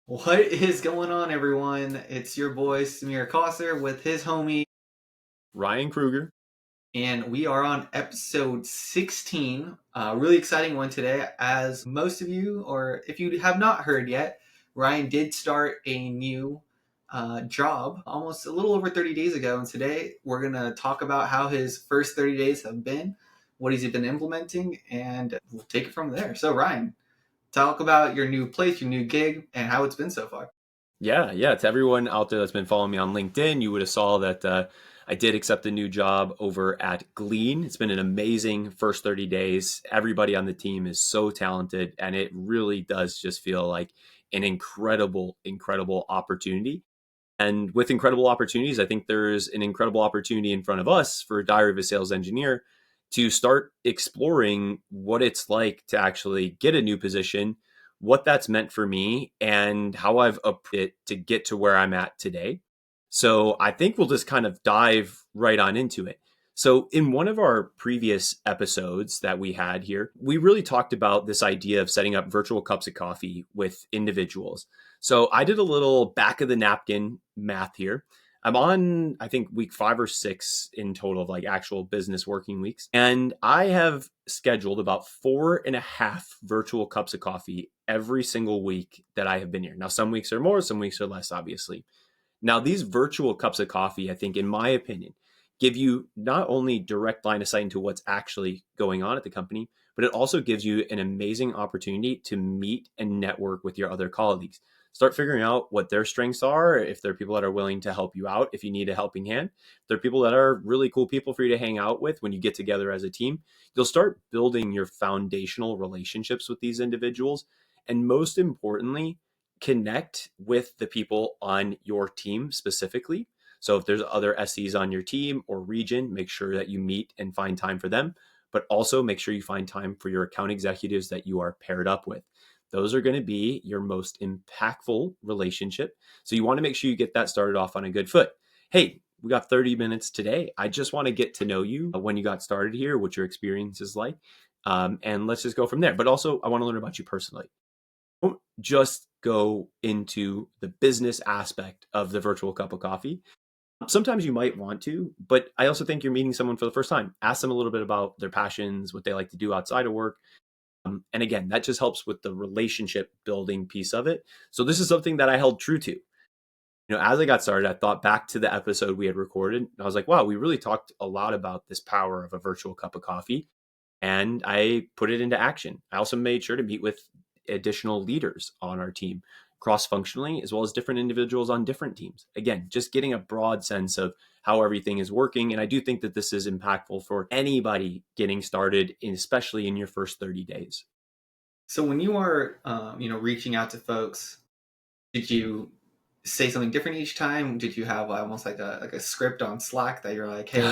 What is going on, everyone? It's your boy Samir Kosser with his homie, Ryan Kruger. and we are on episode 16. Really exciting one today. As most of you, or if you have not heard yet, Ryan did start a new job almost a little over 30 days ago. And today we're going to talk about how his first 30 days have been, what he's been implementing, and we'll take it from there. So, Ryan, talk about your new place, your new gig, and how it's been so far. Yeah. To everyone out there that's been following me on LinkedIn, you would have saw that I did accept a new job over at Glean. It's been an amazing first 30 days. Everybody on the team is so talented, and it really does just feel like an incredible opportunity. And with incredible opportunities, I think there's an incredible opportunity in front of us for Diary of a Sales Engineer to start exploring what it's like to actually get a new position, what that's meant for me, and how I've upped it to get to where I'm at today. So I think we'll just kind of dive right on into it. So, in one of our previous episodes that we had here, we really talked about this idea of setting up virtual cups of coffee with individuals. So, I did a little back of the napkin math here. I'm on, I think, week 5 or 6 in total of like actual business working weeks. And I have scheduled about 4.5 virtual cups of coffee every single week that I have been here. Now, some weeks are more, some weeks are less, obviously. Now, these virtual cups of coffee, I think, in my opinion, give you not only direct line of sight into what's actually going on at the company, but it also gives you an amazing opportunity to meet and network with your other colleagues. Start figuring out what their strengths are, if they're people that are willing to help you out, if you need a helping hand. If they're people that are really cool people for you to hang out with when you get together as a team. You'll start building your foundational relationships with these individuals. And most importantly, connect with the people on your team specifically. So if there's other SEs on your team or region, make sure that you meet and find time for them, but also make sure you find time for your account executives that you are paired up with. Those are going to be your most impactful relationship. So you want to make sure you get that started off on a good foot. Hey, we got 30 minutes today. I just want to get to know you when you got started here, what your experience is like. And let's just go from there. But also, I want to learn about you personally. Don't just go into the business aspect of the virtual cup of coffee. Sometimes you might want to, but I also think you're meeting someone for the first time. Ask them a little bit about their passions, what they like to do outside of work. And again, that just helps with the relationship building piece of it. So this is something that I held true to. As I got started, I thought back to the episode we had recorded. And I was like, wow, we really talked a lot about this power of a virtual cup of coffee. And I put it into action. I also made sure to meet with additional leaders on our team cross functionally, as well as different individuals on different teams. Again, just getting a broad sense of how everything is working. And I do think that this is impactful for anybody getting started, especially in your first 30 days. So when you are, reaching out to folks, did you say something different each time? Did you have almost like a script on Slack that you're like, "Hey,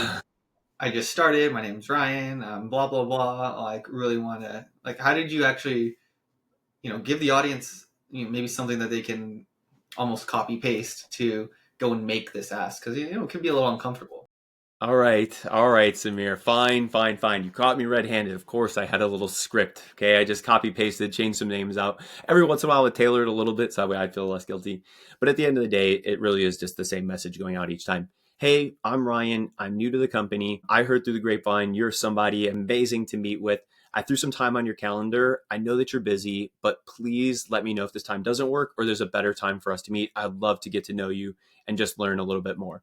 I just started. My name's Ryan. Blah blah blah. Like, really want to like." How did you actually, give the audience, maybe something that they can almost copy paste to go and make this ask? Because it can be a little uncomfortable. All right, Samir. Fine. You caught me red-handed. Of course, I had a little script. Okay, I just copy pasted, changed some names out. Every once in a while, I would tailor it a little bit so that way I'd feel less guilty. But at the end of the day, it really is just the same message going out each time. Hey, I'm Ryan. I'm new to the company. I heard through the grapevine you're somebody amazing to meet with. I threw some time on your calendar. I know that you're busy, but please let me know if this time doesn't work or there's a better time for us to meet. I'd love to get to know you and just learn a little bit more.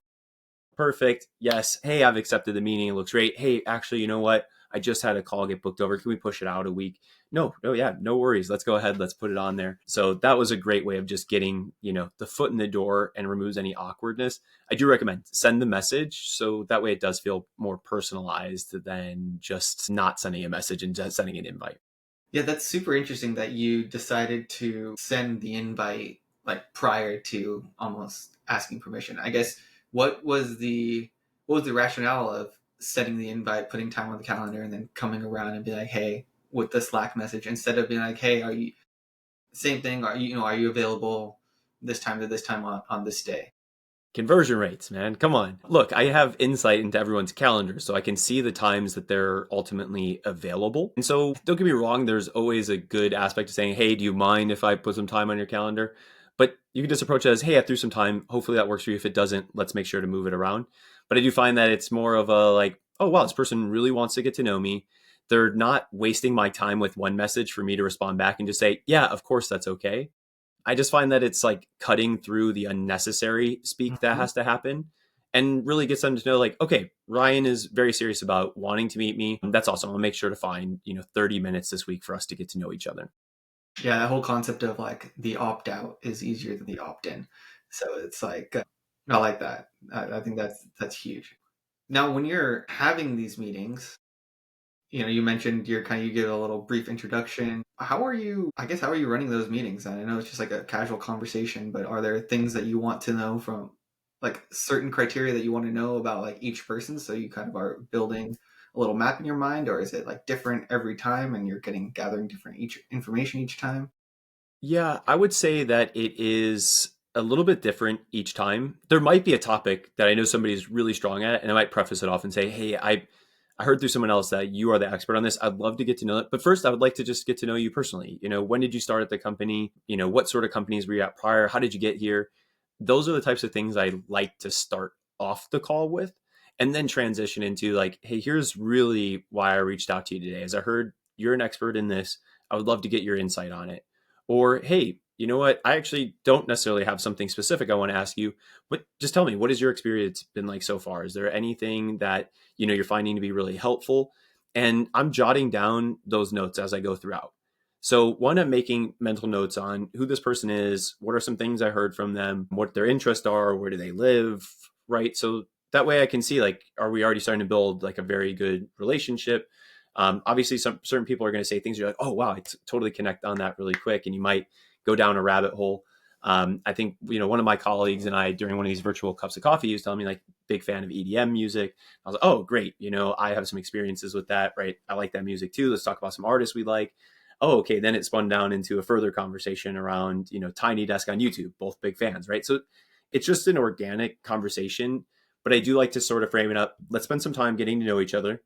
Perfect. Yes. Hey, I've accepted the meeting. It looks great. Hey, actually, you know what? I just had a call get booked over. Can we push it out a week? No, yeah, no worries. Let's go ahead. Let's put it on there. So that was a great way of just getting, the foot in the door and removes any awkwardness. I do recommend send the message. So that way it does feel more personalized than just not sending a message and just sending an invite. Yeah, that's super interesting that you decided to send the invite like prior to almost asking permission. I guess what was the what was the rationale of setting the invite, putting time on the calendar, and then coming around and be like, hey, with the Slack message instead of being like, hey, are you same thing? Are you available this time to this time on this day? Conversion rates, man. Come on. Look, I have insight into everyone's calendar, so I can see the times that they're ultimately available. And so don't get me wrong, there's always a good aspect of saying, hey, do you mind if I put some time on your calendar? But you can just approach it as, hey, I threw some time. Hopefully that works for you. If it doesn't, let's make sure to move it around. But I do find that it's more of a like, oh, wow, this person really wants to get to know me. They're not wasting my time with one message for me to respond back and just say, yeah, of course, that's okay. I just find that it's like cutting through the unnecessary speak that Mhm. has to happen and really gets them to know like, okay, Ryan is very serious about wanting to meet me. That's awesome. I'll make sure to find, 30 minutes this week for us to get to know each other. Yeah, that whole concept of like the opt out is easier than the opt in. So it's like I like that. I think that's huge. Now, when you're having these meetings, you mentioned you give a little brief introduction. How are you? I guess how are you running those meetings? And I know it's just like a casual conversation, but are there things that you want to know from like certain criteria that you want to know about like each person? So you kind of are building a little map in your mind, or is it like different every time, and you're gathering different each information each time? Yeah, I would say that it is a little bit different each time. There might be a topic that I know somebody's really strong at, and I might preface it off and say, "Hey, I heard through someone else that you are the expert on this. I'd love to get to know it. But first, I would like to just get to know you personally. When did you start at the company? What sort of companies were you at prior? How did you get here?" Those are the types of things I like to start off the call with and then transition into like, "Hey, here's really why I reached out to you today. As I heard you're an expert in this, I would love to get your insight on it." Or, hey, you know what? I actually don't necessarily have something specific I want to ask you, but just tell me, what has your experience been like so far? Is there anything that, you're finding to be really helpful? And I'm jotting down those notes as I go throughout. So, one, I'm making mental notes on who this person is, what are some things I heard from them, what their interests are, where do they live, right? So that way I can see, like, are we already starting to build like a very good relationship? Obviously, some certain people are going to say things you're like, oh wow, totally connect on that really quick, and you might go down a rabbit hole. I think one of my colleagues and I during one of these virtual cups of coffee he was telling me like big fan of EDM music. I was like, oh great, I have some experiences with that, right? I like that music too. Let's talk about some artists we like. Oh, okay. Then it spun down into a further conversation around Tiny Desk on YouTube, both big fans, right? So it's just an organic conversation, but I do like to sort of frame it up. Let's spend some time getting to know each other.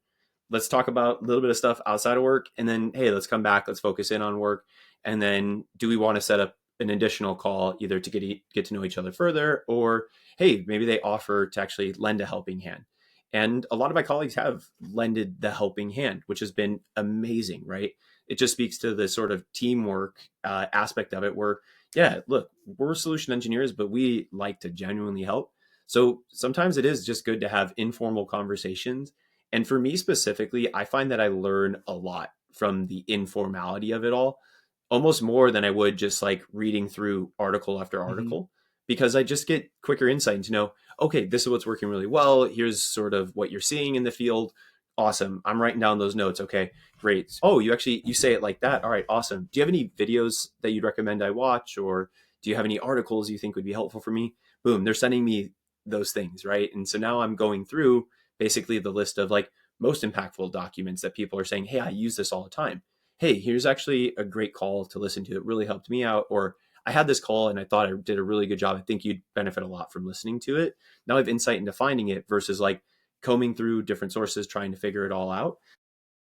Let's talk about a little bit of stuff outside of work, and then hey, let's come back, let's focus in on work. And then do we want to set up an additional call either to get to know each other further, or hey, maybe they offer to actually lend a helping hand. And a lot of my colleagues have lended the helping hand, which has been amazing, right? It just speaks to the sort of teamwork aspect of it where, yeah, look, we're solution engineers, but we like to genuinely help. So sometimes it is just good to have informal conversations. And for me specifically, I find that I learn a lot from the informality of it all, almost more than I would just like reading through article after Hmm. article, because I just get quicker insight into know, okay, this is what's working really well. Here's sort of what you're seeing in the field. Awesome. I'm writing down those notes. Okay, great. Oh, you say it like that. All right, awesome. Do you have any videos that you'd recommend I watch, or do you have any articles you think would be helpful for me? Boom, they're sending me those things, right? And so now I'm going through basically the list of like most impactful documents that people are saying, hey, I use this all the time. Hey, here's actually a great call to listen to. It really helped me out. Or I had this call and I thought I did a really good job. I think you'd benefit a lot from listening to it. Now I have insight into finding it versus like combing through different sources, trying to figure it all out.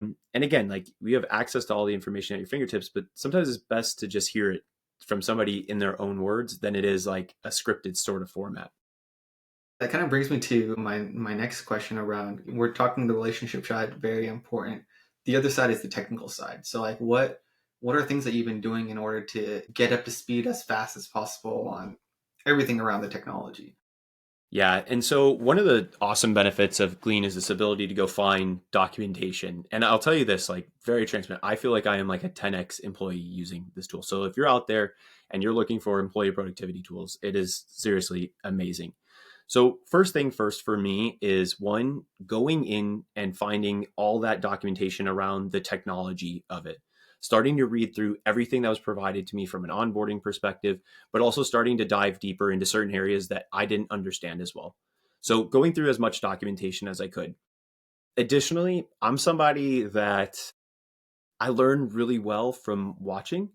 And again, like we have access to all the information at your fingertips, but sometimes it's best to just hear it from somebody in their own words than it is like a scripted sort of format. That kind of brings me to my next question around we're talking the relationship side, very important. The other side is the technical side. So like what are things that you've been doing in order to get up to speed as fast as possible on everything around the technology? Yeah. And so one of the awesome benefits of Glean is this ability to go find documentation. And I'll tell you this, like very transparent. I feel like I am like a 10x employee using this tool. So if you're out there and you're looking for employee productivity tools, it is seriously amazing. So first thing first for me is one, going in and finding all that documentation around the technology of it, starting to read through everything that was provided to me from an onboarding perspective, but also starting to dive deeper into certain areas that I didn't understand as well. So going through as much documentation as I could. Additionally, I'm somebody that I learn really well from watching.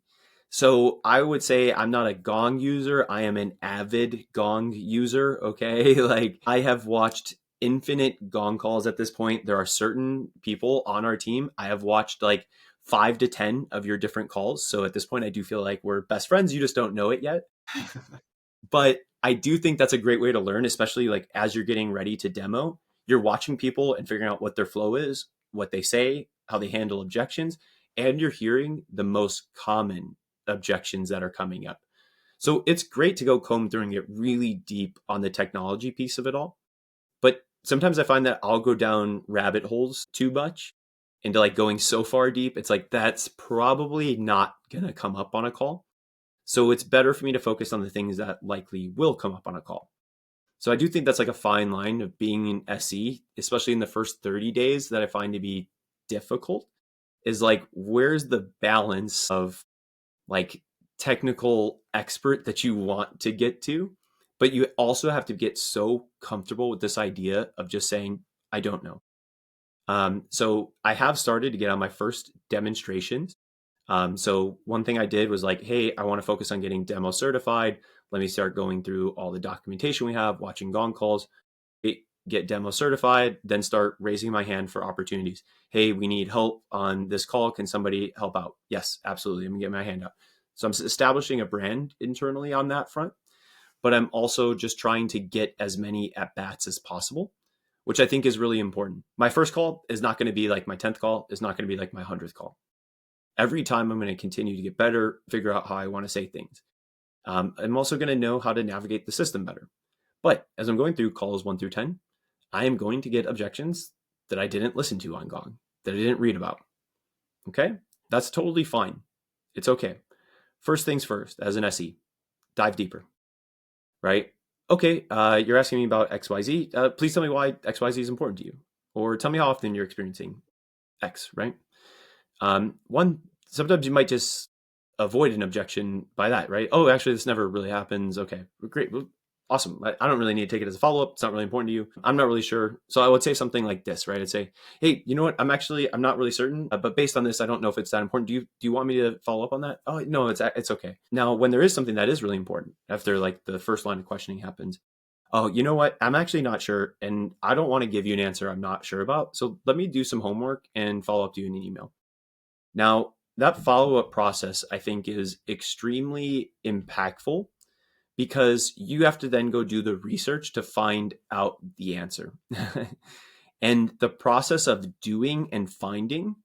So I would say I'm not a Gong user. I am an avid Gong user. Okay. Like I have watched infinite Gong calls at this point. There are certain people on our team. I have watched like 5 to 10 of your different calls. So at this point, I do feel like we're best friends. You just don't know it yet. But I do think that's a great way to learn, especially like as you're getting ready to demo, you're watching people and figuring out what their flow is, what they say, how they handle objections, and you're hearing the most common objections that are coming up. So it's great to go comb through and get really deep on the technology piece of it all. But sometimes I find that I'll go down rabbit holes too much into like going so far deep. It's like that's probably not going to come up on a call. So it's better for me to focus on the things that likely will come up on a call. So I do think that's like a fine line of being an SE, especially in the first 30 days that I find to be difficult is like, where's the balance of like technical expert that you want to get to, but you also have to get so comfortable with this idea of just saying, I don't know. So I have started to get on my first demonstrations. So one thing I did was like, hey, I want to focus on getting demo certified. Let me start going through all the documentation we have, watching Gong calls, get demo certified, then start raising my hand for opportunities. Hey, we need help on this call. Can somebody help out? Yes, absolutely. I'm gonna get my hand up. So I'm establishing a brand internally on that front, but I'm also just trying to get as many at bats as possible, which I think is really important. My first call is not going to be like my 10th call, is not going to be like my 100th call. Every time I'm going to continue to get better, figure out how I want to say things. I'm also going to know how to navigate the system better. But as I'm going through calls 1 through 10, I am going to get objections that I didn't listen to on Gong, that I didn't read about. Okay? That's totally fine. It's okay. First things first, as an SE, dive deeper, right? Okay, you're asking me about XYZ. Please tell me why XYZ is important to you. Or tell me how often you're experiencing X, right? One, sometimes you might just avoid an objection by that, right? Oh, actually, this never really happens. Okay, great. Well, awesome. I don't really need to take it as a follow up. It's not really important to you. I'm not really sure. So I would say something like this, right? I'd say, hey, you know what? I'm not really certain, but based on this, I don't know if it's that important. Do you want me to follow up on that? Oh, no, it's okay. Now, when there is something that is really important, after like the first line of questioning happens, oh, you know what? I'm actually not sure, and I don't want to give you an answer I'm not sure about. So let me do some homework and follow up to you in an email. Now, that follow up process, I think, is extremely impactful because you have to then go do the research to find out the answer. And the process of doing and finding,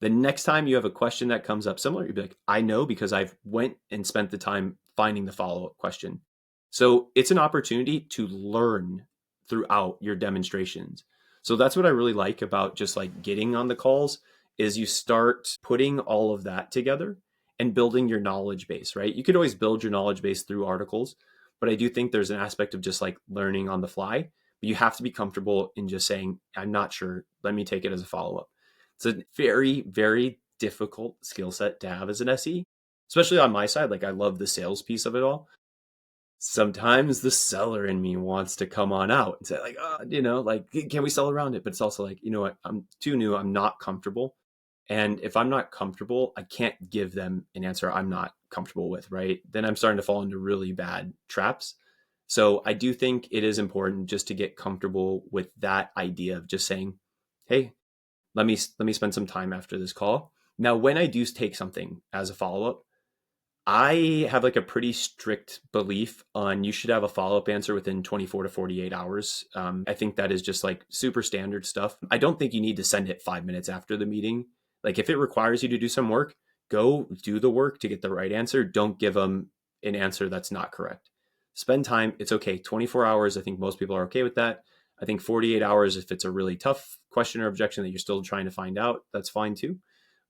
the next time you have a question that comes up similar, you'd be like, I know because I've went and spent the time finding the follow-up question. So it's an opportunity to learn throughout your demonstrations. So that's what I really like about just like getting on the calls is you start putting all of that together and building your knowledge base, right? You could always build your knowledge base through articles, but I do think there's an aspect of just like learning on the fly. But you have to be comfortable in just saying, I'm not sure. Let me take it as a follow-up. It's a very, very difficult skill set to have as an SE, especially on my side. Like I love the sales piece of it all. Sometimes the seller in me wants to come on out and say like, oh, like, can we sell around it? But it's also like, you know what? I'm too new. I'm not comfortable. And if I'm not comfortable, I can't give them an answer I'm not comfortable with, right? Then I'm starting to fall into really bad traps. So I do think it is important just to get comfortable with that idea of just saying, hey, let me spend some time after this call. Now, when I do take something as a follow up, I have like a pretty strict belief on you should have a follow up answer within 24 to 48 hours. I think that is just like super standard stuff. I don't think you need to send it 5 minutes after the meeting. Like if it requires you to do some work, go do the work to get the right answer. Don't give them an answer that's not correct. Spend time. It's okay. 24 hours. I think most people are okay with that. I think 48 hours, if it's a really tough question or objection that you're still trying to find out, that's fine too.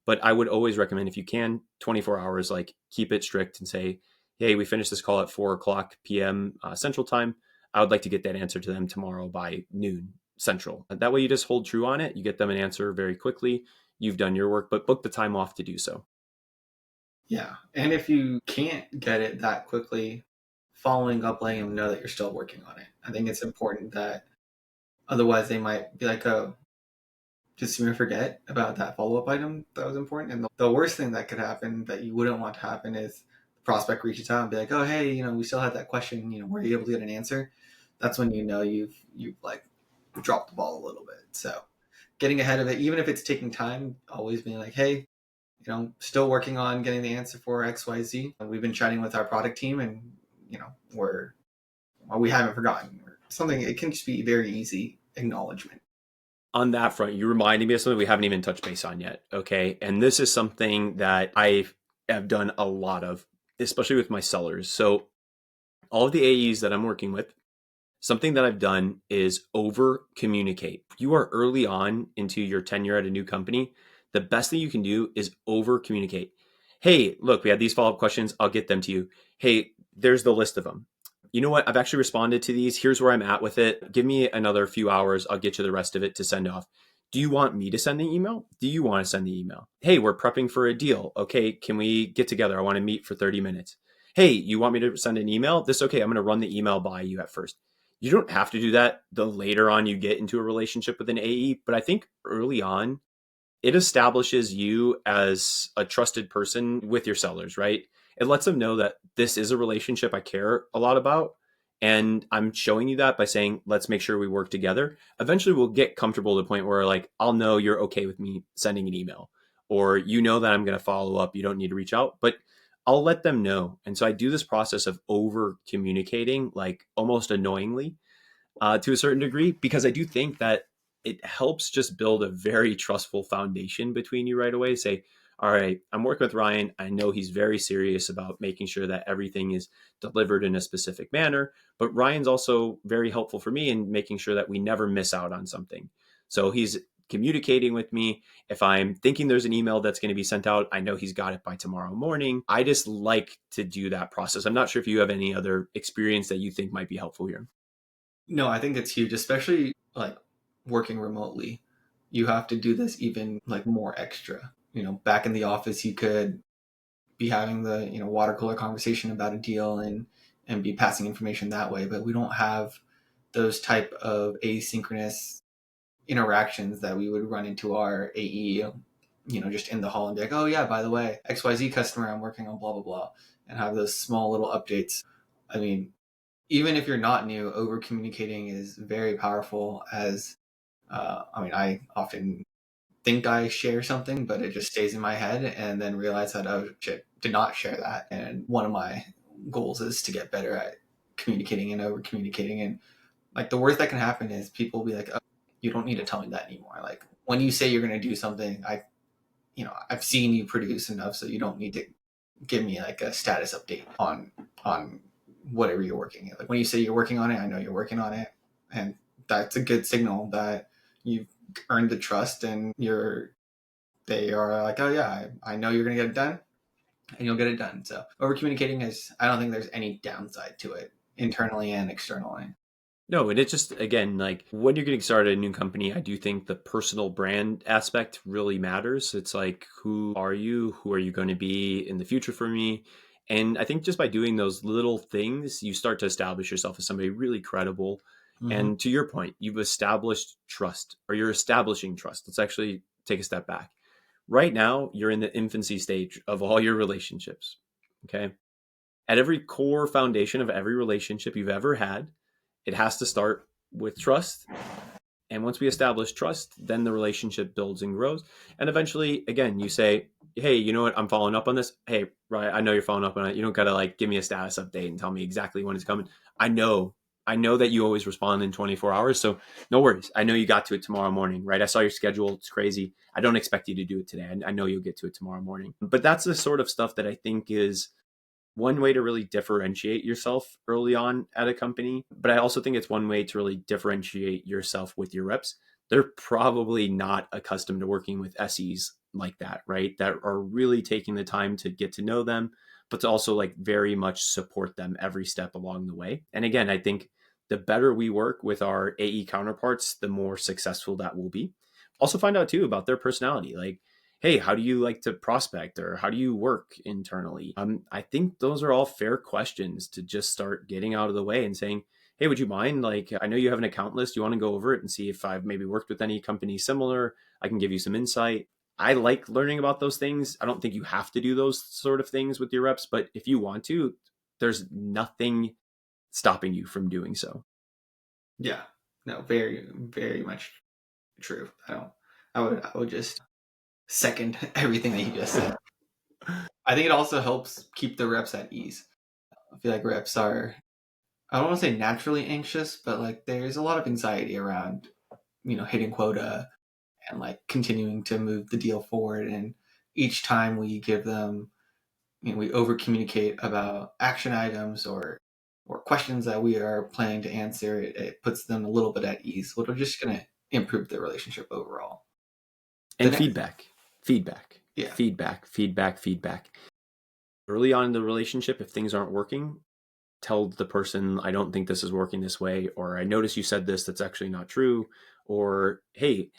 But I would always recommend if you can, 24 hours, like keep it strict and say, hey, we finished this call at 4 o'clock p.m. Central time. I would like to get that answer to them tomorrow by noon Central. That way you just hold true on it. You get them an answer very quickly. You've done your work, but book the time off to do so. Yeah. And if you can't get it that quickly, following up, letting them know that you're still working on it. I think it's important that otherwise they might be like, oh, just even forget about that follow up item that was important. And the worst thing that could happen that you wouldn't want to happen is the prospect reaches out and be like, oh, hey, we still had that question, were you able to get an answer? That's when you've like dropped the ball a little bit. So getting ahead of it, even if it's taking time, always being like, hey, still working on getting the answer for XYZ. We've been chatting with our product team, and we're well, we haven't forgotten something. It can just be very easy acknowledgement. On that front, you reminded me of something we haven't even touched base on yet. Okay. And this is something that I have done a lot of, especially with my sellers. So, all of the AEs that I'm working with, something that I've done is over communicate. If you are early on into your tenure at a new company, the best thing you can do is over communicate. Hey, look, we had these follow up questions. I'll get them to you. Hey, there's the list of them. You know what? I've actually responded to these. Here's where I'm at with it. Give me another few hours. I'll get you the rest of it to send off. Do you want me to send the email? Do you want to send the email? Hey, we're prepping for a deal. Okay, can we get together? I want to meet for 30 minutes. Hey, you want me to send an email? This okay. I'm going to run the email by you at first. You don't have to do that the later on you get into a relationship with an AE, but I think early on, it establishes you as a trusted person with your sellers, right? It lets them know that this is a relationship I care a lot about. And I'm showing you that by saying, let's make sure we work together. Eventually, we'll get comfortable to the point where, like, I'll know you're okay with me sending an email, or you know that I'm going to follow up. You don't need to reach out, but I'll let them know. And so I do this process of over communicating, like almost annoyingly, to a certain degree, because I do think that it helps just build a very trustful foundation between you right away. Say, all right, I'm working with Ryan. I know he's very serious about making sure that everything is delivered in a specific manner, but Ryan's also very helpful for me in making sure that we never miss out on something. So he's communicating with me. If I'm thinking there's an email that's going to be sent out, I know he's got it by tomorrow morning. I just like to do that process. I'm not sure if you have any other experience that you think might be helpful here. No, I think it's huge, especially like working remotely. You have to do this even like more extra. Back in the office, you could be having the water cooler conversation about a deal and be passing information that way, but we don't have those type of asynchronous interactions that we would run into our AE, just in the hall and be like, oh yeah, by the way, XYZ customer, I'm working on blah blah blah, and have those small little updates. I mean, even if you're not new, over communicating is very powerful. I often think I share something, but it just stays in my head, and then realize that, oh shit, did not share that. And one of my goals is to get better at communicating and over communicating. And like the worst that can happen is people will be like, oh, you don't need to tell me that anymore. Like when you say you're going to do something, I've seen you produce enough, so you don't need to give me like a status update on whatever you're working at. Like when you say you're working on it, I know you're working on it, and that's a good signal that you've earned the trust, and they are like, oh yeah, I know you're gonna get it done, and you'll get it done. So over communicating is, I don't think there's any downside to it, internally and externally. No, and it's just again like when you're getting started at a new company, I do think the personal brand aspect really matters. It's like who are you? Who are you going to be in the future for me? And I think just by doing those little things, you start to establish yourself as somebody really credible. Mm-hmm. And to your point, you've established trust or you're establishing trust. Let's actually take a step back. Right now, you're in the infancy stage of all your relationships. Okay. At every core foundation of every relationship you've ever had, it has to start with trust. And once we establish trust, then the relationship builds and grows. And eventually, again, you say, hey, you know what? I'm following up on this. Hey, right, I know you're following up on it. You don't gotta like give me a status update and tell me exactly when it's coming. I know. I know that you always respond in 24 hours. So no worries. I know you got to it tomorrow morning, right? I saw your schedule. It's crazy. I don't expect you to do it today. I know you'll get to it tomorrow morning. But that's the sort of stuff that I think is one way to really differentiate yourself early on at a company. But I also think it's one way to really differentiate yourself with your reps. They're probably not accustomed to working with SEs like that, right? That are really taking the time to get to know them, but to also like very much support them every step along the way. And again, I think the better we work with our AE counterparts, the more successful that will be. Also find out too about their personality. Like, hey, how do you like to prospect or how do you work internally? I think those are all fair questions to just start getting out of the way and saying, hey, would you mind? Like, I know you have an account list. You want to go over it and see if I've maybe worked with any companies similar. I can give you some insight. I like learning about those things. I don't think you have to do those sort of things with your reps, but if you want to, there's nothing stopping you from doing so. Yeah, no, very very much true. I don't. I would just second everything that you just said. I think it also helps keep the reps at ease. I feel like reps are, I don't want to say naturally anxious, but like there's a lot of anxiety around, hitting quota and like continuing to move the deal forward. And each time we give them, we over communicate about action items or questions that we are planning to answer, it puts them a little bit at ease, which are just going to improve the relationship overall. The And next, yeah. feedback. Early on in the relationship, if things aren't working, tell the person, I don't think this is working this way, or I notice you said this that's actually not true, or hey,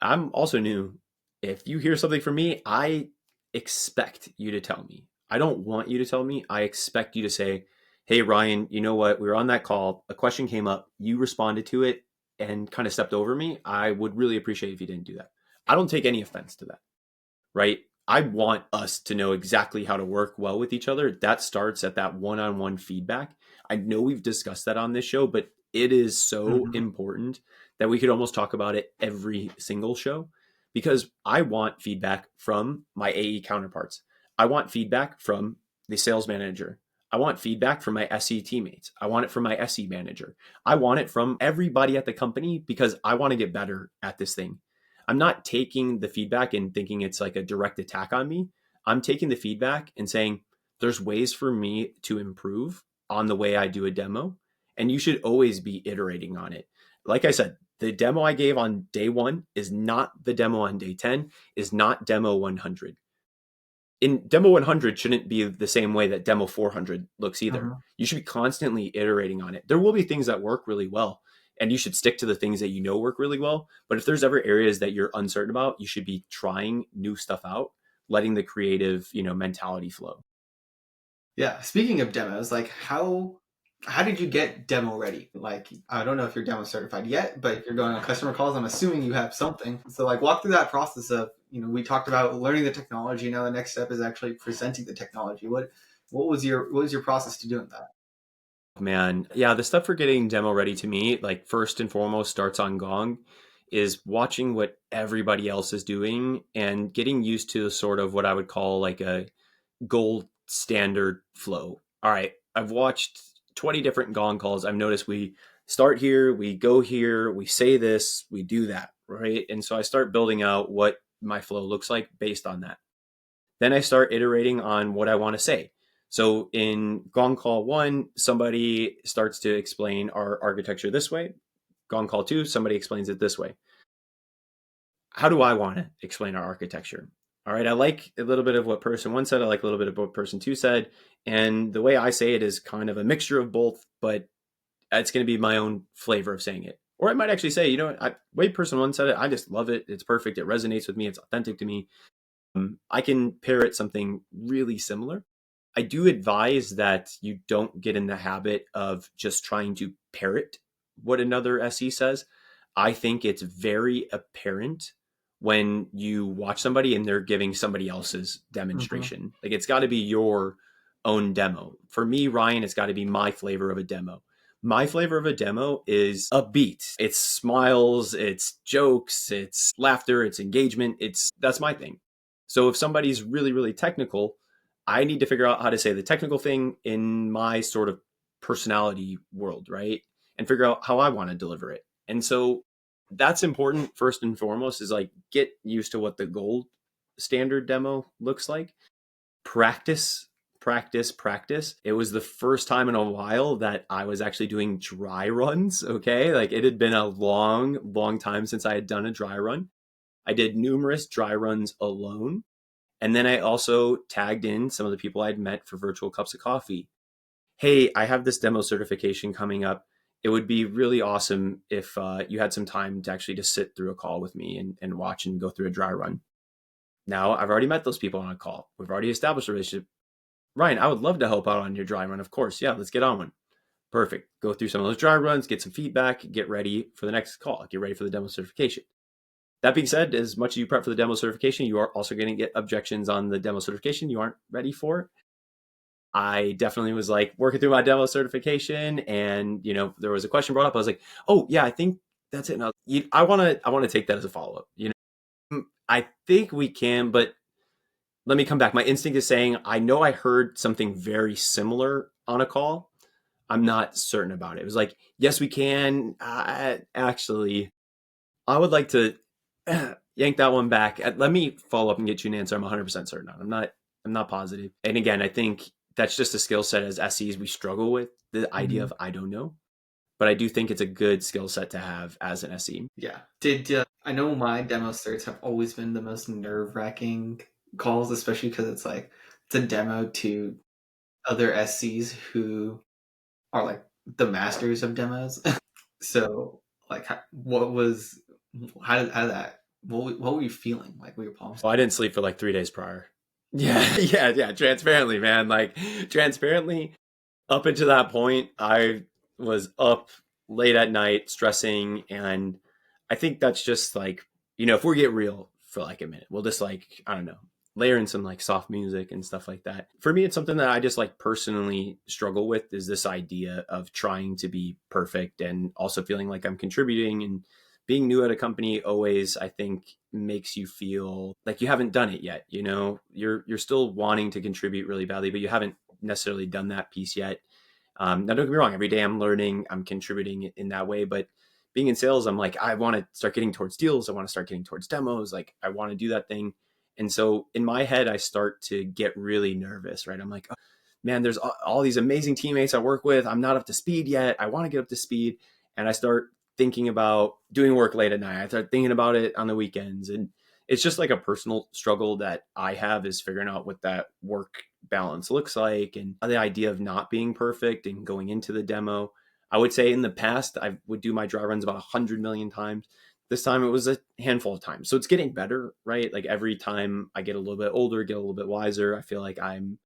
I'm also new. If you hear something from me, I expect you to tell me. I don't want you to tell me. I expect you to say, hey, Ryan, you know what? We were on that call. A question came up. You responded to it and kind of stepped over me. I would really appreciate if you didn't do that. I don't take any offense to that, right? I want us to know exactly how to work well with each other. That starts at that one on one feedback. I know we've discussed that on this show, but it is so Mm-hmm. important that we could almost talk about it every single show because I want feedback from my AE counterparts. I want feedback from the sales manager. I want feedback from my SE teammates. I want it from my SE manager. I want it from everybody at the company because I want to get better at this thing. I'm not taking the feedback and thinking it's like a direct attack on me. I'm taking the feedback and saying there's ways for me to improve on the way I do a demo. And you should always be iterating on it. Like I said, the demo I gave on day 1 is not the demo on day 10, is not demo 100. In demo 100 shouldn't be the same way that demo 400 looks either. Mm-hmm. You should be constantly iterating on it. There will be things that work really well, and you should stick to the things that you know work really well. But if there's ever areas that you're uncertain about, you should be trying new stuff out, letting the creative, mentality flow. Yeah. Speaking of demos, like how did you get demo ready? Like I don't know if you're demo certified yet, but if you're going on customer calls, I'm assuming you have something. So like walk through that process of, we talked about learning the technology. Now the next step is actually presenting the technology. What was your process to doing that? Man, yeah, the stuff for getting demo ready to me, like first and foremost, starts on Gong, is watching what everybody else is doing and getting used to sort of what I would call like a gold standard flow. All right, I've watched 20 different Gong calls. I've noticed we start here, we go here, we say this, we do that, right? And so I start building out what my flow looks like based on that. Then I start iterating on what I want to say. So in Gong Call 1, somebody starts to explain our architecture this way. Gong Call 2, somebody explains it this way. How do I want to explain our architecture? All right, I like a little bit of what person 1 said. I like a little bit of what person 2 said. And the way I say it is kind of a mixture of both, but it's going to be my own flavor of saying it. Or I might actually say, way person 1 said it, I just love it. It's perfect. It resonates with me. It's authentic to me. I can parrot something really similar. I do advise that you don't get in the habit of just trying to parrot what another SE says. I think it's very apparent when you watch somebody and they're giving somebody else's Mm-hmm. demonstration. Like it's got to be your own demo. For me, Ryan, it's got to be my flavor of a demo. My flavor of a demo is upbeat. It's smiles, it's jokes, it's laughter, it's engagement. That's my thing. So if somebody's really, really technical, I need to figure out how to say the technical thing in my sort of personality world, right? And figure out how I want to deliver it. And so that's important first and foremost is like get used to what the gold standard demo looks like. Practice, practice, practice. It was the first time in a while that I was actually doing dry runs. Okay. Like it had been a long, long time since I had done a dry run. I did numerous dry runs alone. And then I also tagged in some of the people I'd met for virtual cups of coffee. Hey, I have this demo certification coming up. It would be really awesome if you had some time to actually just sit through a call with me and watch and go through a dry run. Now, I've already met those people on a call. We've already established a relationship. Ryan, I would love to help out on your dry run. Of course. Yeah, let's get on one. Perfect. Go through some of those dry runs, get some feedback, get ready for the next call, get ready for the demo certification. That being said, as much as you prep for the demo certification, you are also going to get objections on the demo certification you aren't ready for. I definitely was like working through my demo certification, and there was a question brought up. I was like, "Oh yeah, I think that's it." And I want to take that as a follow up. I think we can, but let me come back. My instinct is saying I know I heard something very similar on a call. I'm not certain about it. It was like, yes, we can. Actually, I would like to yank that one back. Let me follow up and get you an answer. I'm 100% certain on. I'm not positive. And again, I think that's just a skill set as SEs we struggle with the idea Mm-hmm. of I don't know. But I do think it's a good skill set to have as an SE. Yeah. Did I know my demo certs have always been the most nerve wracking calls, especially because it's like it's a demo to other SCs who are like the masters of demos. So like, what was how did that? What were you feeling? Like, were your palms? Well, I didn't sleep for like 3 days prior. Yeah, yeah. Transparently, man. Like transparently, up until that point, I was up late at night stressing. And I think that's just like, if we get real for like a minute, we'll just like, I don't know, layer in some like soft music and stuff like that. For me, it's something that I just like personally struggle with is this idea of trying to be perfect and also feeling like I'm contributing. And being new at a company always, I think, makes you feel like you haven't done it yet. You're still wanting to contribute really badly, but you haven't necessarily done that piece yet. Now, don't get me wrong. Every day I'm learning, I'm contributing in that way. But being in sales, I'm like, I want to start getting towards deals. I want to start getting towards demos. Like, I want to do that thing. And so in my head, I start to get really nervous, right? I'm like, oh, man, there's all these amazing teammates I work with. I'm not up to speed yet. I want to get up to speed. And I start thinking about doing work late at night. I start thinking about it on the weekends. And it's just like a personal struggle that I have is figuring out what that work balance looks like and the idea of not being perfect and going into the demo. I would say in the past, I would do my dry runs about 100 million times. This time it was a handful of times. So it's getting better, right? Like every time I get a little bit older, get a little bit wiser, I feel like I'm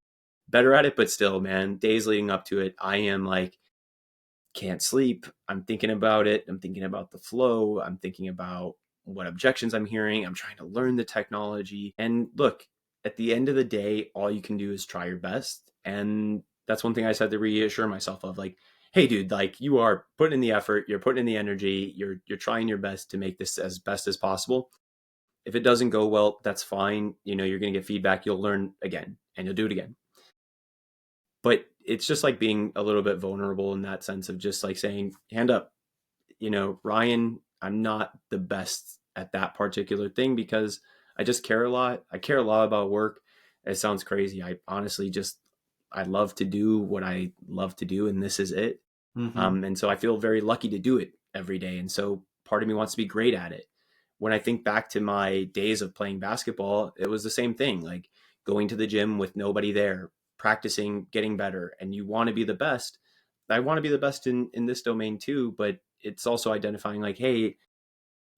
better at it. But still, man, days leading up to it, I am like, can't sleep. I'm thinking about it. I'm thinking about the flow. I'm thinking about what objections I'm hearing. I'm trying to learn the technology. And look, at the end of the day, all you can do is try your best. And that's one thing I said to reassure myself of like, hey dude, like you are putting in the effort, you're putting in the energy, you're trying your best to make this as best as possible. If it doesn't go well, that's fine. You're going to get feedback, you'll learn again and you'll do it again. But it's just like being a little bit vulnerable in that sense of just like saying, hand up, Ryan, I'm not the best at that particular thing because I just care a lot. I care a lot about work. It sounds crazy. I honestly I love to do what I love to do, and this is it. Mm-hmm. And so I feel very lucky to do it every day. And so part of me wants to be great at it. When I think back to my days of playing basketball, it was the same thing, like going to the gym with nobody there, practicing, getting better, and you want to be the best. I want to be the best in this domain too, but it's also identifying like, hey,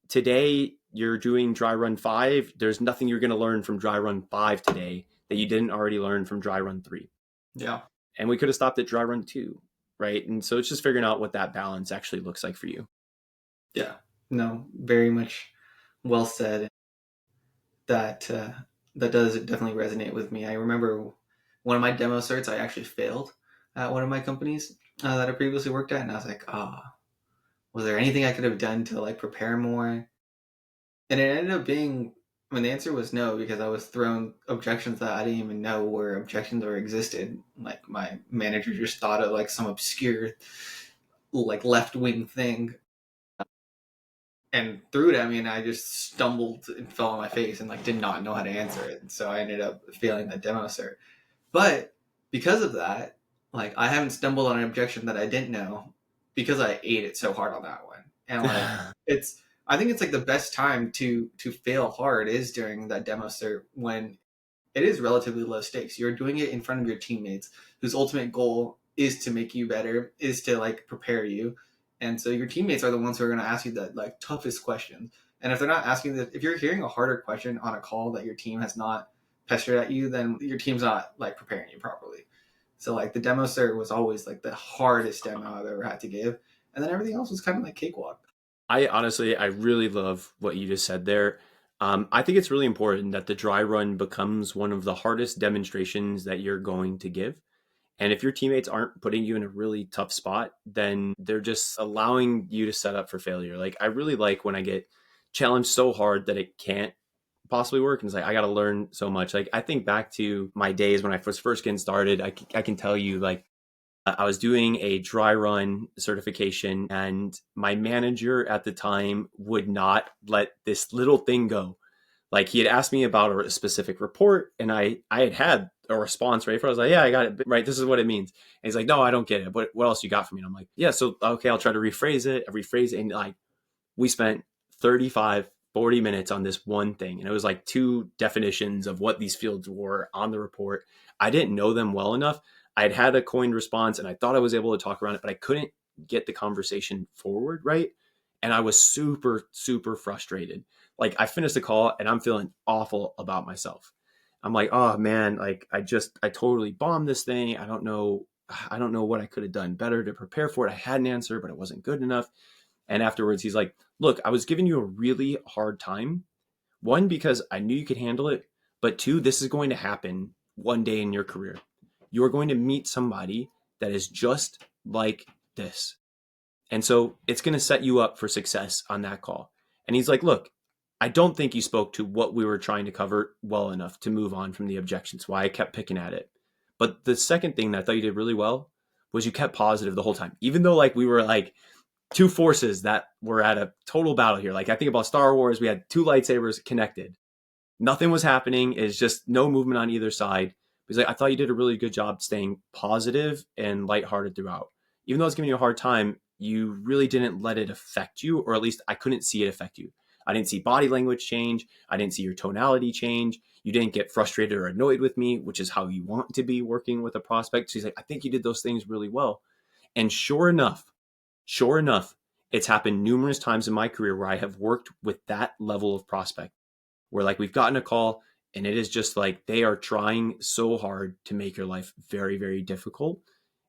today you're doing dry run 5. There's nothing you're going to learn from dry run 5 today that you didn't already learn from dry run 3. Yeah. And we could have stopped at dry run 2, right? And so it's just figuring out what that balance actually looks like for you. Yeah. No, very much well said. That that does definitely resonate with me. I remember one of my demo certs, I actually failed at one of my companies that I previously worked at, and I was like, ah, oh, was there anything I could have done to like prepare more? And it ended up being, I mean, the answer was no, because I was thrown objections that I didn't even know were objections or existed. Like my manager just thought of like some obscure, like left wing thing and threw it at me, and I just stumbled and fell on my face and like did not know how to answer it. So I ended up failing that demo cert. But because of that, like I haven't stumbled on an objection that I didn't know because I ate it so hard on that one. And like it's I think it's like the best time to fail hard is during that demo cert when it is relatively low stakes. You're doing it in front of your teammates whose ultimate goal is to make you better, is to like prepare you. And so your teammates are the ones who are going to ask you the like toughest questions. And if they're not asking that, if you're hearing a harder question on a call that your team has not pestered at you, then your team's not like preparing you properly. So like the demo cert was always like the hardest demo I've ever had to give. And then everything else was kind of like cakewalk. I really love what you just said there. I think it's really important that the dry run becomes one of the hardest demonstrations that you're going to give. And if your teammates aren't putting you in a really tough spot, then they're just allowing you to set up for failure. Like I really like when I get challenged so hard that it can't possibly work? And it's like, I got to learn so much. Like, I think back to my days when I was first getting started. I can tell you, like, I was doing a dry run certification, and my manager at the time would not let this little thing go. Like, he had asked me about a specific report, and I had a response ready for it. I was like, yeah, I got it. Right. This is what it means. And he's like, no, I don't get it. What else you got for me? And I'm like, yeah, so, okay, I'll try to rephrase it. I rephrase it. And like, we spent 35, 40 minutes on this one thing. And it was like two definitions of what these fields were on the report. I didn't know them well enough. I had a coined response and I thought I was able to talk around it, but I couldn't get the conversation forward right. And I was super, super frustrated. Like, I finished the call and I'm feeling awful about myself. I'm like, oh man, like I totally bombed this thing. I don't know what I could have done better to prepare for it. I had an answer, but it wasn't good enough. And afterwards, he's like, look, I was giving you a really hard time. One, because I knew you could handle it. But two, this is going to happen one day in your career. You are going to meet somebody that is just like this. And so it's going to set you up for success on that call. And he's like, look, I don't think you spoke to what we were trying to cover well enough to move on from the objections, why I kept picking at it. But the second thing that I thought you did really well was you kept positive the whole time. Even though like we were like two forces that were at a total battle here. Like, I think about Star Wars, we had two lightsabers connected. Nothing was happening. It's just no movement on either side. He's like, I thought you did a really good job staying positive and lighthearted throughout. Even though I was giving you a hard time, you really didn't let it affect you, or at least I couldn't see it affect you. I didn't see body language change. I didn't see your tonality change. You didn't get frustrated or annoyed with me, which is how you want to be working with a prospect. So he's like, I think you did those things really well. And sure enough, it's happened numerous times in my career where I have worked with that level of prospect, where like we've gotten a call and it is just like they are trying so hard to make your life very, very difficult.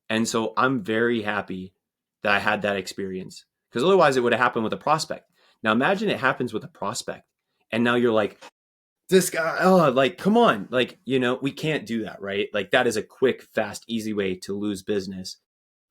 And so I'm very happy that I had that experience, because otherwise it would have happened with a prospect. Now imagine it happens with a prospect and now you're like, this guy, oh, like, come on. Like, we can't do that, right? Like, that is a quick, fast, easy way to lose business.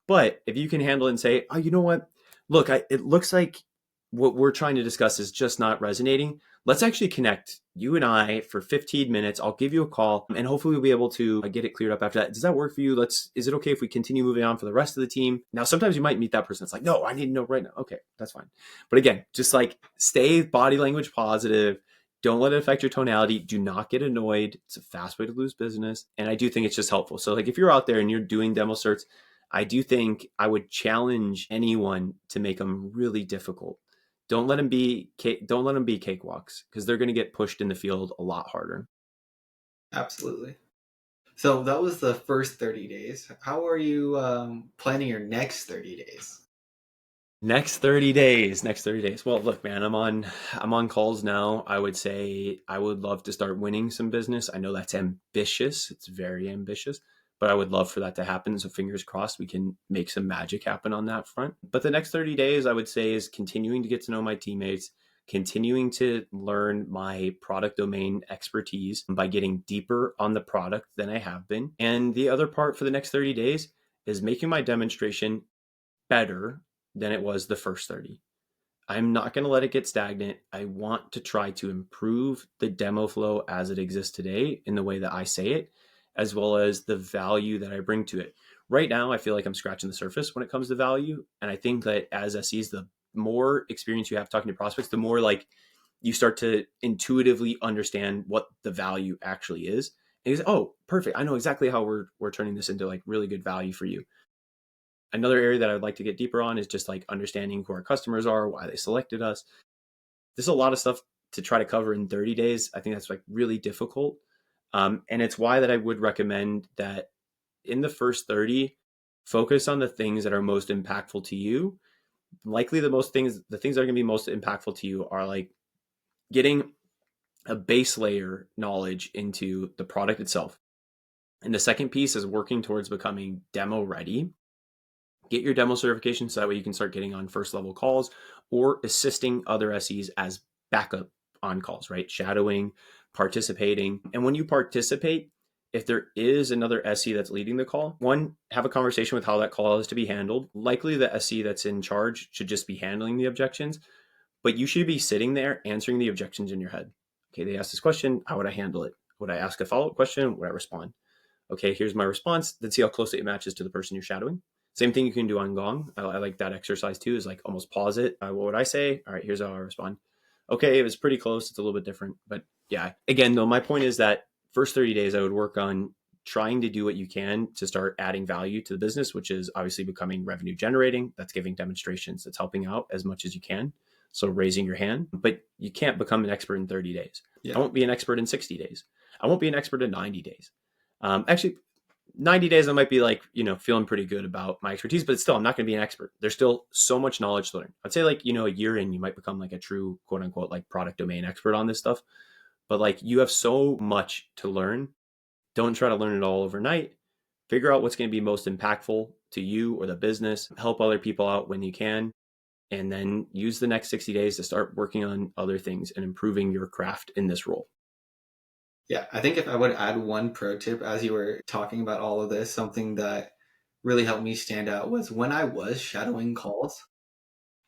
But if you can handle it and say, oh, you know what? Look, it looks like what we're trying to discuss is just not resonating. Let's actually connect, you and I, for 15 minutes. I'll give you a call and hopefully we'll be able to get it cleared up after that. Does that work for you? Is it okay if we continue moving on for the rest of the team? Now, sometimes you might meet that person that's like, no, I need to know right now. Okay, that's fine. But again, just like stay body language positive. Don't let it affect your tonality. Do not get annoyed. It's a fast way to lose business. And I do think it's just helpful. So like if you're out there and you're doing demo certs, I do think I would challenge anyone to make them really difficult. Don't let them be cakewalks, because they're going to get pushed in the field a lot harder. Absolutely. So that was the first 30 days. How are you planning your next 30 days? Next 30 days. Next 30 days. Well, look, man, I'm on calls now. I would say I would love to start winning some business. I know that's ambitious. It's very ambitious, but I would love for that to happen. So fingers crossed we can make some magic happen on that front. But the next 30 days, I would say, is continuing to get to know my teammates, continuing to learn my product domain expertise by getting deeper on the product than I have been. And the other part for the next 30 days is making my demonstration better than it was the first 30. I'm not going to let it get stagnant. I want to try to improve the demo flow as it exists today in the way that I say it, as well as the value that I bring to it. Right now, I feel like I'm scratching the surface when it comes to value. And I think that as SEs, the more experience you have talking to prospects, the more like you start to intuitively understand what the value actually is. And you say, oh, perfect. I know exactly how we're turning this into like really good value for you. Another area that I'd like to get deeper on is just like understanding who our customers are, why they selected us. There's a lot of stuff to try to cover in 30 days. I think that's like really difficult. And it's why that I would recommend that in the first 30, focus on the things that are most impactful to you. Likely the things that are going to be most impactful to you are like getting a base layer knowledge into the product itself. And the second piece is working towards becoming demo ready. Get your demo certification so that way you can start getting on first level calls or assisting other SEs as backup on calls, right? Shadowing, participating. And when you participate, if there is another SE that's leading the call, one, have a conversation with how that call is to be handled. Likely the SE that's in charge should just be handling the objections, but you should be sitting there answering the objections in your head. Okay, they asked this question. How would I handle it? Would I ask a follow-up question? Would I respond? Okay, here's my response. Then see how closely it matches to the person you're shadowing. Same thing you can do on Gong. I like that exercise too, is like almost pause it. What would I say? All right, here's how I respond. Okay, it was pretty close. It's a little bit different. But yeah, again, though, my point is that first 30 days, I would work on trying to do what you can to start adding value to the business, which is obviously becoming revenue generating. That's giving demonstrations. That's helping out as much as you can. So raising your hand, but you can't become an expert in 30 days. Yeah. I won't be an expert in 60 days. I won't be an expert in 90 days. Actually, 90 days, I might be like, feeling pretty good about my expertise, but still, I'm not going to be an expert. There's still so much knowledge to learn. I'd say like, a year in, you might become like a true quote unquote, like product domain expert on this stuff. But like, you have so much to learn. Don't try to learn it all overnight. Figure out what's going to be most impactful to you or the business. Help other people out when you can. And then use the next 60 days to start working on other things and improving your craft in this role. Yeah, I think if I would add one pro tip as you were talking about all of this, something that really helped me stand out was when I was shadowing calls,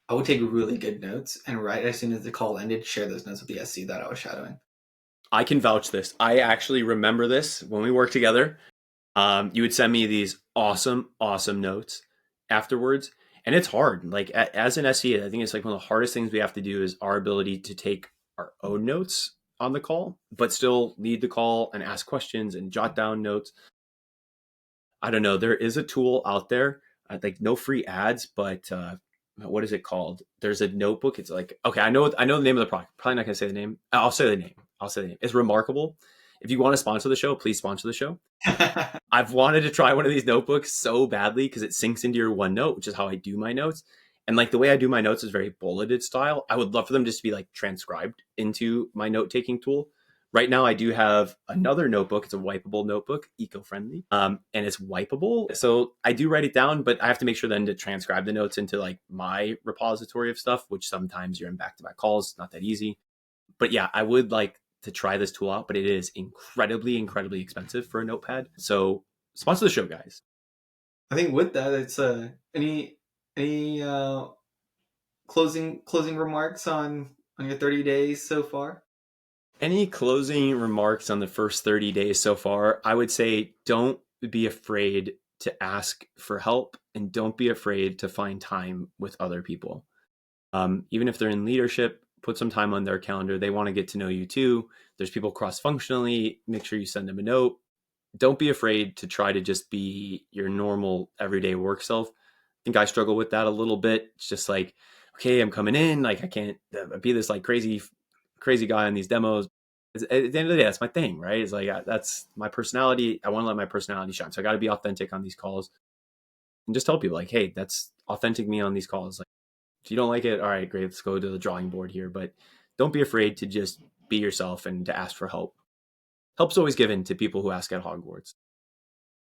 I would take really good notes and right as soon as the call ended, share those notes with the SC that I was shadowing. I can vouch this. I actually remember this when we worked together. You would send me these awesome, awesome notes afterwards. And it's hard. Like as an SE, I think it's like one of the hardest things we have to do is our ability to take our own notes on the call, but still lead the call and ask questions and jot down notes. I don't know. There is a tool out there, like no free ads, but what is it called? There's a notebook. It's like, okay, I know the name of the product. Probably not gonna say the name. I'll say the name. It's remarkable. If you want to sponsor the show, please sponsor the show. I've wanted to try one of these notebooks so badly because it syncs into your OneNote, which is how I do my notes. And like the way I do my notes is very bulleted style. I would love for them just to be like transcribed into my note taking tool. Right now, I do have another notebook. It's a wipeable notebook, eco-friendly, and it's wipeable. So I do write it down, but I have to make sure then to transcribe the notes into like my repository of stuff, which sometimes you're in back-to-back calls. Not that easy. But yeah, I would like to try this tool out, but it is incredibly, incredibly expensive for a notepad. So sponsor the show, guys. I think with that, it's any closing remarks on your 30 days so far? Any closing remarks on the first 30 days so far? I would say don't be afraid to ask for help and don't be afraid to find time with other people. Even if they're in leadership, put some time on their calendar. They want to get to know you too. There's people cross functionally. Make sure you send them a note. Don't be afraid to try to just be your normal everyday work self. I think I struggle with that a little bit. It's just like, okay, I'm coming in. Like I can't be this like crazy guy on these demos. At the end of the day, that's my thing, right? It's like that's my personality. I want to let my personality shine. So I got to be authentic on these calls and just tell people like, hey, that's authentic me on these calls. Like, if you don't like it, all right, great. Let's go to the drawing board here. But don't be afraid to just be yourself and to ask for help. Help's always given to people who ask at Hogwarts.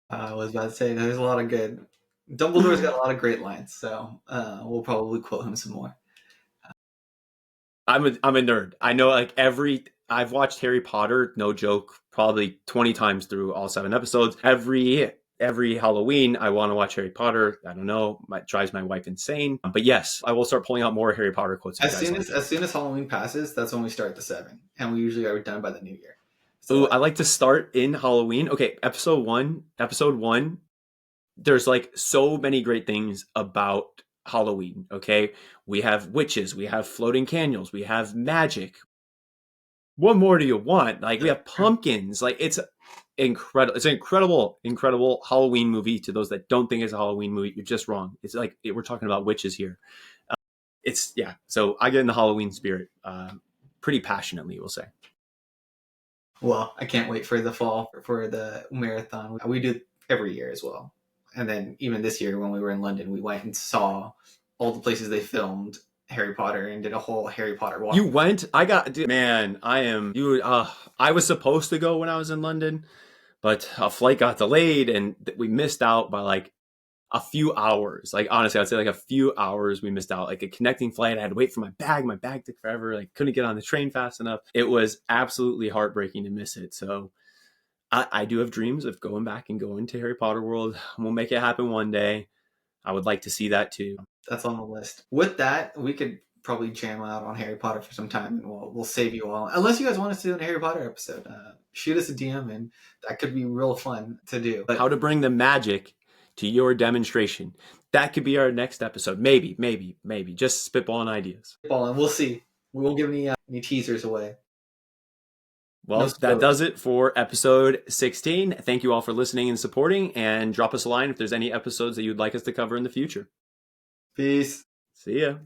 I was about to say there's a lot of good. Dumbledore's got a lot of great lines, so we'll probably quote him some more. I'm a nerd. I know like I've watched Harry Potter, no joke, probably 20 times through all 7 episodes. Every Halloween, I want to watch Harry Potter. I don't know, it drives my wife insane. But yes, I will start pulling out more Harry Potter quotes. As soon as Halloween passes, that's when we start the 7, and we usually are done by the new year. So I like to start in Halloween. Okay, episode one. There's like so many great things about Halloween. Okay, we have witches, we have floating candles, we have magic. What more do you want? Like we have pumpkins. Like it's incredible. It's an incredible Halloween movie. To those that don't think it's a Halloween movie, you're just wrong. It's like we're talking about witches here. It's yeah. So I get in the Halloween spirit pretty passionately, we'll say. Well, I can't wait for the fall for the marathon. We do every year as well. And then even this year when we were in London, we went and saw all the places they filmed Harry Potter and did a whole Harry Potter walk. You went? Man, I am you. I was supposed to go when I was in London, but a flight got delayed and we missed out by like a few hours. Like honestly, I'd say like a few hours we missed out. Like a connecting flight, I had to wait for my bag. My bag took forever. Like couldn't get on the train fast enough. It was absolutely heartbreaking to miss it. So I do have dreams of going back and going to Harry Potter World. We'll make it happen one day. I would like to see that too. That's on the list. With that, we could probably jam out on Harry Potter for some time, and we'll save you all. Unless you guys want us to do a Harry Potter episode, shoot us a DM, and that could be real fun to do. But How to bring the magic to your demonstration. That could be our next episode. Maybe. Just spitballing ideas. and we'll see. We won't give any teasers away. No Well, that spoilers. does it for episode 16. Thank you all for listening and supporting, and drop us a line if there's any episodes that you'd like us to cover in the future. Peace. See ya.